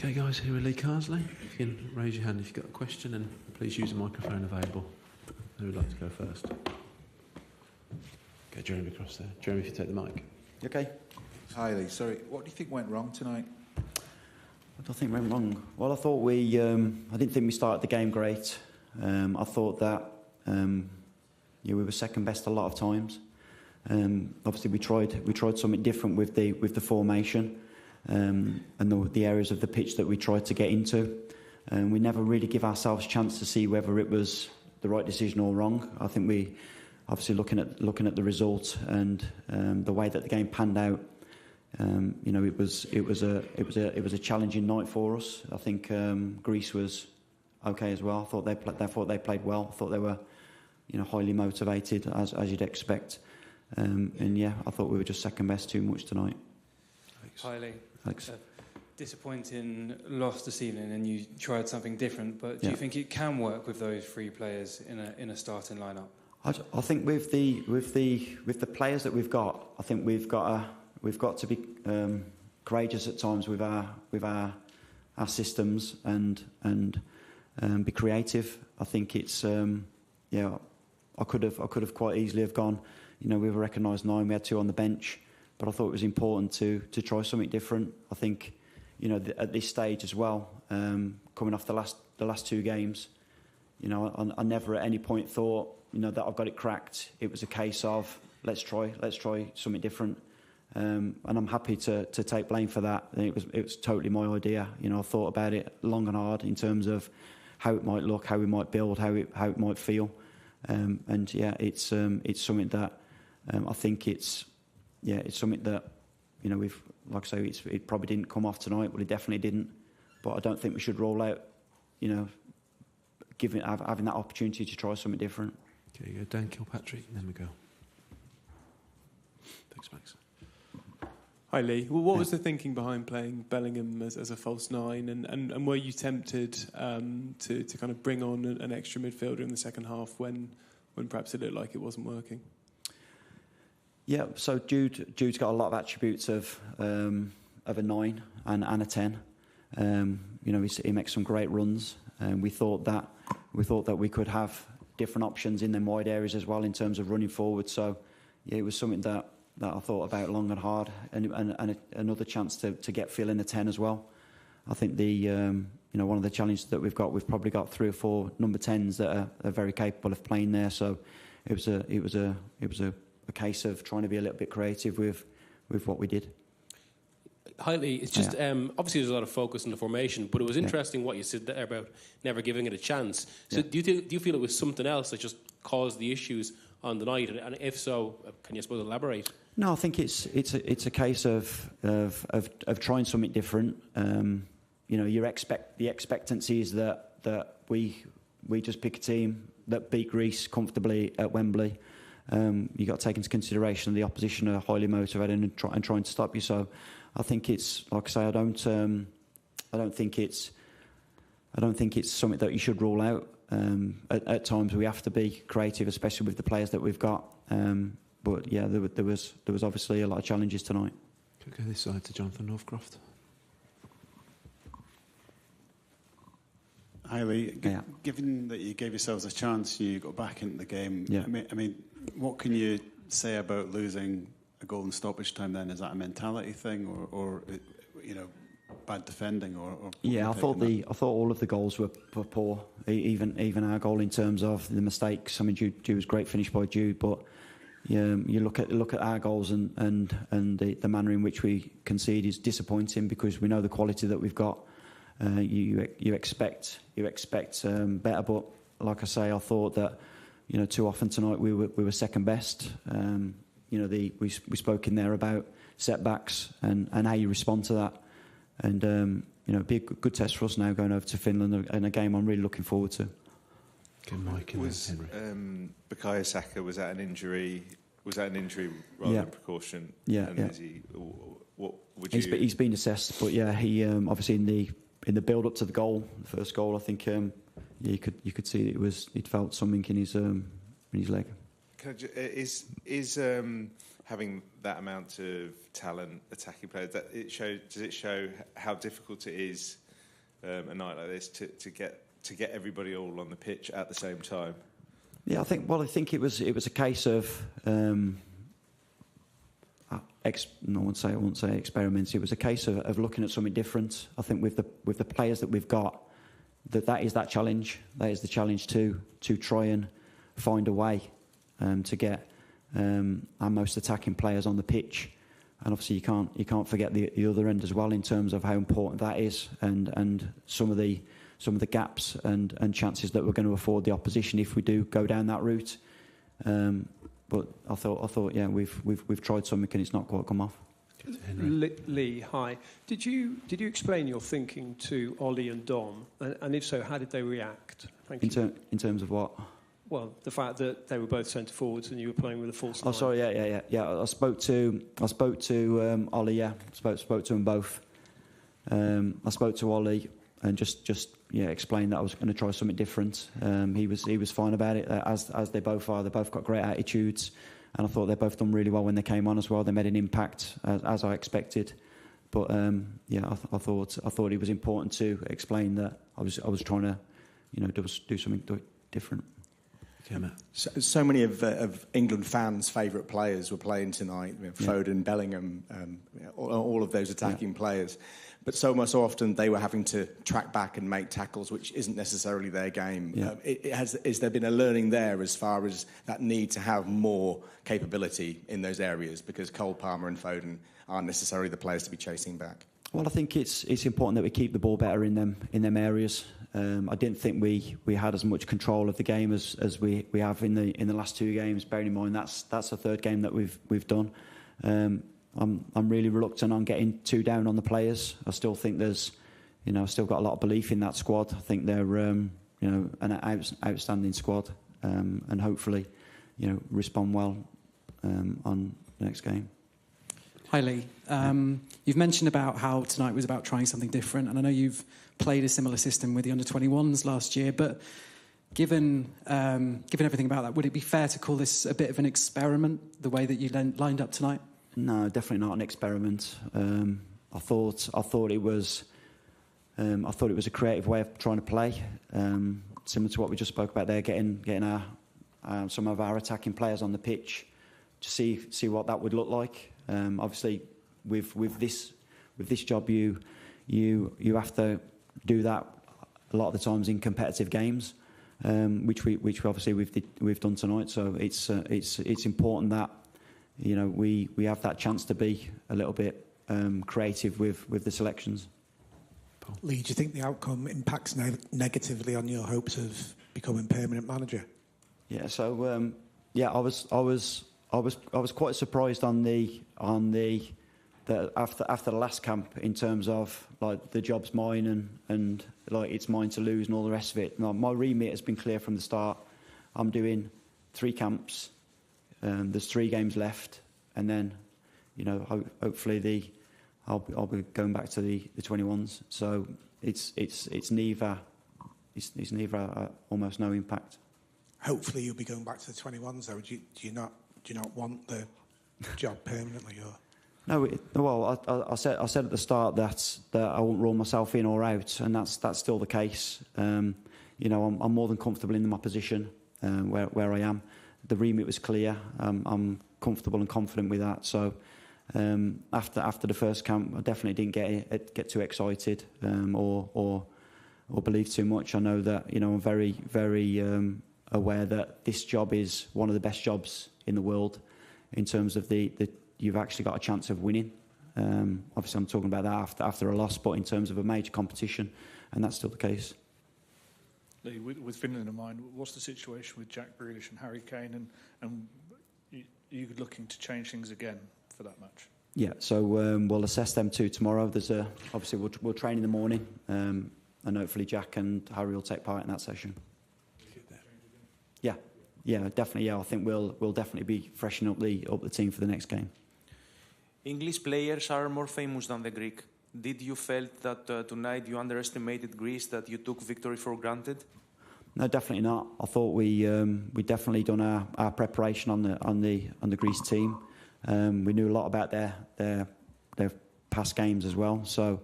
Okay, guys, here with Lee Carsley. If you can raise your hand if you've got a question, and please use the microphone available. Who would like to go first? Okay, Jeremy across there. Jeremy, if you take the mic. Okay. Hi, Lee. Sorry, what do you think went wrong tonight? What do I think went wrong? Well, I thought I didn't think we started the game great. I thought that we were second best a lot of times. Obviously, we tried something different with the formation and the areas of the pitch that we tried to get into. We never really give ourselves a chance to see whether it was the right decision or wrong. I think we, obviously, looking at the result and the way that the game panned out. It was a challenging night for us. I think Greece was okay as well. I thought they played well. I thought they were, highly motivated as you'd expect. I thought we were just second best too much tonight. Highly. Thanks. Disappointing loss this evening, and you tried something different. But do you think it can work with those three players in a starting lineup? I think with the players that we've got, I think we've got to be courageous at times with our systems and be creative. I think it's I could have quite easily have gone. We've recognised 9. We had 2 on the bench, but I thought it was important to try something different. I think at this stage as well, coming off the last 2 games, I never at any point thought that I've got it cracked. It was a case of let's try something different. And I'm happy to take blame for that. It was totally my idea. I thought about it long and hard in terms of how it might look, how we might build, how it might feel. It's something that I think it's something that we've, like I say, it probably didn't come off tonight. Well, it definitely didn't. But I don't think we should roll out. Having that opportunity to try something different. Okay, you go Dan Kilpatrick, and then we go. Thanks, Max. Hi, Lee. Well, what was the thinking behind playing Bellingham as a false 9, and were you tempted to kind of bring on an extra midfielder in the second half when perhaps it looked like it wasn't working? Yeah, so Jude's got a lot of attributes of a 9 and a 10. He makes some great runs, and we thought that we could have different options in them wide areas as well in terms of running forward. So it was something that I thought about long and hard, and another chance to get Phil in the 10 as well. I think one of the challenges that we've probably got 3 or 4 number 10s that are very capable of playing there. So it was a case of trying to be a little bit creative with what we did. Highly, it's just obviously there's a lot of focus on the formation, but it was interesting what you said there about never giving it a chance. So do you feel it was something else that just caused the issues on the night, and if so, can you elaborate? No, I think it's a case of trying something different. The expectancy is that we just pick a team that beat Greece comfortably at Wembley. You got to take into consideration the opposition are highly motivated and trying to stop you. So I think it's, like I say, I don't think it's something that you should rule out. At times we have to be creative, especially with the players that we've got. But yeah, there was obviously a lot of challenges tonight. Could go this side to Jonathan Northcroft. Hi, Lee. Given that you gave yourselves a chance, you got back into the game. Yeah. I mean, what can you say about losing a goal in stoppage time? Then is that a mentality thing, or bad defending, or yeah? I thought all of the goals were poor. Even our goal in terms of the mistakes. I mean, Jude was a great finish by Jude, but you look at our goals and the manner in which we concede is disappointing because we know the quality that we've got. You expect better, but like I say, I thought that too often tonight we were second best. We spoke in there about setbacks and how you respond to that, and it'd be a good test for us now going over to Finland, and a game I'm really looking forward to. Okay, Mike and Henry. Bukayo Saka, was that an injury? Was that an injury rather than precaution? Yeah, and yeah. Is he, what would you? He's been assessed, but yeah, he obviously in the build up to the goal, the first goal, I think you could see he'd felt something in his leg. Is having that amount of talent, attacking players, does it show how difficult it is a night like this to get everybody all on the pitch at the same time? Yeah, I think it was a case of I won't say experiments. It was a case of looking at something different. I think with the players that we've got, that is that challenge. That is the challenge to try and find a way to get our most attacking players on the pitch. And obviously you can't forget the other end as well in terms of how important that is and some of the gaps and chances that we're going to afford the opposition if we do go down that route. But I thought yeah, we've tried something and it's not quite come off. Lee, hi. Did you explain your thinking to Ollie and Dom? And if so, how did they react? Thank you. In terms of what? Well, the fact that they were both centre forwards and you were playing with a false nine. Oh, sorry, yeah. I spoke to Ollie. Yeah, spoke to them both. I spoke to Ollie and just explained that I was going to try something different. He was fine about it, as they both are. They both got great attitudes, and I thought they both done really well when they came on as well. They made an impact as I expected. But I thought it was important to explain that I was trying to do something different. Okay, Matt. So many of England fans' favourite players were playing tonight. Foden, Bellingham, all of those attacking players. But so often they were having to track back and make tackles, which isn't necessarily their game. Yeah. Has there been a learning there as far as that need to have more capability in those areas? Because Cole, Palmer and Foden aren't necessarily the players to be chasing back. Well, I think it's important that we keep the ball better in them areas. I didn't think we had as much control of the game as we have in the last two games. Bearing in mind that's the third game that we've done. I'm really reluctant on getting too down on the players. I still think there's, I've still got a lot of belief in that squad. I think they're an outstanding squad, and hopefully respond well on the next game. Hi Lee. You've mentioned about how tonight was about trying something different, and I know you've played a similar system with the under-21s last year, but given everything about that, would it be fair to call this a bit of an experiment, the way that you lined up tonight? No, definitely not an experiment. I thought it was a creative way of trying to play, similar to what we just spoke about there, getting our some of our attacking players on the pitch to see what that would look like. Obviously, with this job, you have to do that a lot of the times in competitive games, which obviously we've done tonight. So it's important that we have that chance to be a little bit creative with the selections. Paul. Lee, do you think the outcome impacts negatively on your hopes of becoming permanent manager? Yeah. So I was quite surprised after the last camp in terms of like the job's mine and like it's mine to lose and all the rest of it. My remit has been clear from the start. I'm doing 3 camps. There's 3 games left, and then hopefully I'll be going back to the 21s. So it's neither almost no impact. Hopefully you'll be going back to the 21s though. Do you not want the job permanently or? No, I said at the start that I won't rule myself in or out, and that's still the case. I'm more than comfortable in my position where I am. The remit was clear. I'm comfortable and confident with that. So after the first camp, I definitely didn't get too excited or believe too much. I know that I'm very very aware that this job is one of the best jobs in the world in terms of the you've actually got a chance of winning. Obviously, I'm talking about that after a loss, but in terms of a major competition, and that's still the case. Lee, with Finland in mind, what's the situation with Jack Grealish and Harry Kane, and are you looking to change things again for that match? Yeah, so we'll assess them too tomorrow. There's obviously we'll train in the morning, and hopefully Jack and Harry will take part in that session. Yeah, definitely. Yeah, I think we'll definitely be freshening up the team for the next game. English players are more famous than the Greek. Did you felt that tonight you underestimated Greece, that you took victory for granted? No, definitely not. I thought we definitely done our preparation on the Greece team. We knew a lot about their past games as well. So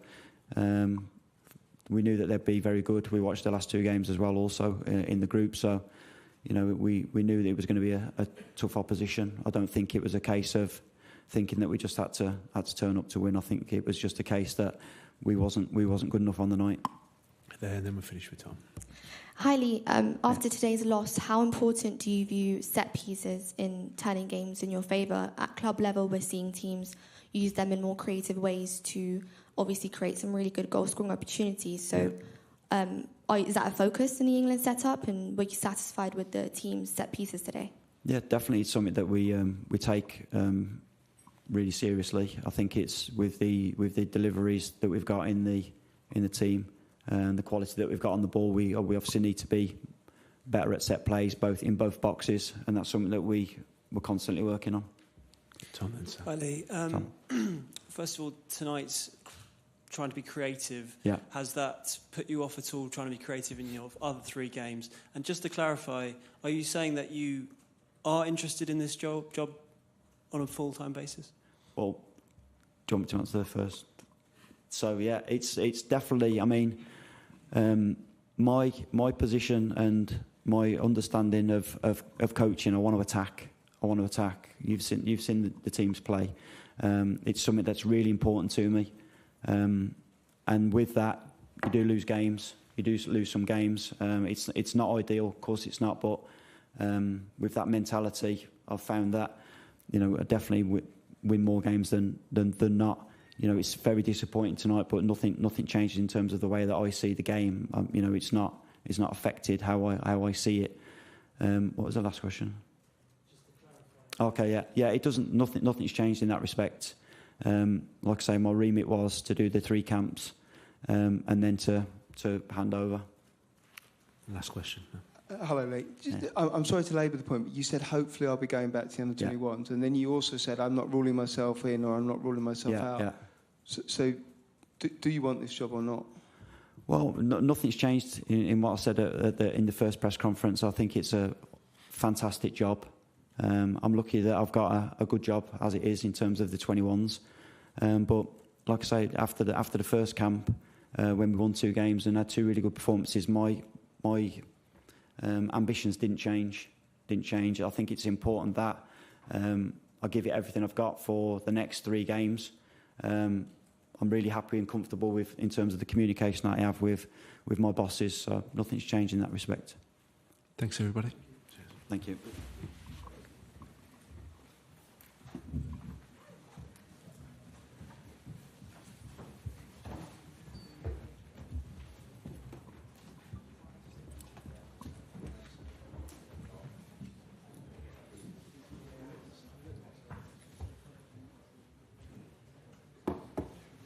we knew that they'd be very good. We watched the last 2 games as well, also in the group. So, you know, we knew that it was going to be a tough opposition. I don't think it was a case of thinking that we just had to turn up to win. I think it was just a case that we wasn't good enough on the night. There, and then we'll finish with Tom. Hi Lee, after today's loss, how important do you view set pieces in turning games in your favour? At club level, we're seeing teams use them in more creative ways to obviously create some really good goal-scoring opportunities. So is that a focus in the England setup, and were you satisfied with the team's set pieces today? Yeah, definitely. It's something that we take really seriously. I think it's with the deliveries that we've got in the team and the quality that we've got on the ball. We obviously need to be better at set plays, in both boxes, and that's something that we're constantly working on. Tom, then, sir. Hi Lee. First of all, tonight's trying to be creative. Yeah. Has that put you off at all, trying to be creative in your other 3 games? And just to clarify, are you saying that you are interested in this job on a full-time basis? Well, do you want me to answer first? So yeah, it's definitely. I mean, my position and my understanding of coaching. I want to attack. You've seen the teams play. It's something that's really important to me. And with that, you do lose games. You do lose some games. It's not ideal, of course it's not. But with that mentality, I've found that, you know, I definitely win more games than not. You know, it's very disappointing tonight, but nothing changes in terms of the way that I see the game. You know, it's not affected how I see it. What was the last question? Okay, yeah. It doesn't. Nothing's changed in that respect. Like I say, my remit was to do the 3 camps, and then to hand over. Last question. Hello, Lee. I'm sorry to labour the point, but you said hopefully I'll be going back to the under-21s, and then you also said I'm not ruling myself in or I'm not ruling myself out. Yeah. So do you want this job or not? Well, nothing's changed in what I said in the first press conference. I think it's a fantastic job. I'm lucky that I've got a good job as it is in terms of the 21s. But like I say, after the first camp, when we won 2 games and had 2 really good performances, my ambitions didn't change. I think it's important that I give it everything I've got for the next 3 games. I'm really happy and comfortable in terms of the communication I have with my bosses. So nothing's changed in that respect. Thanks, everybody. Thank you.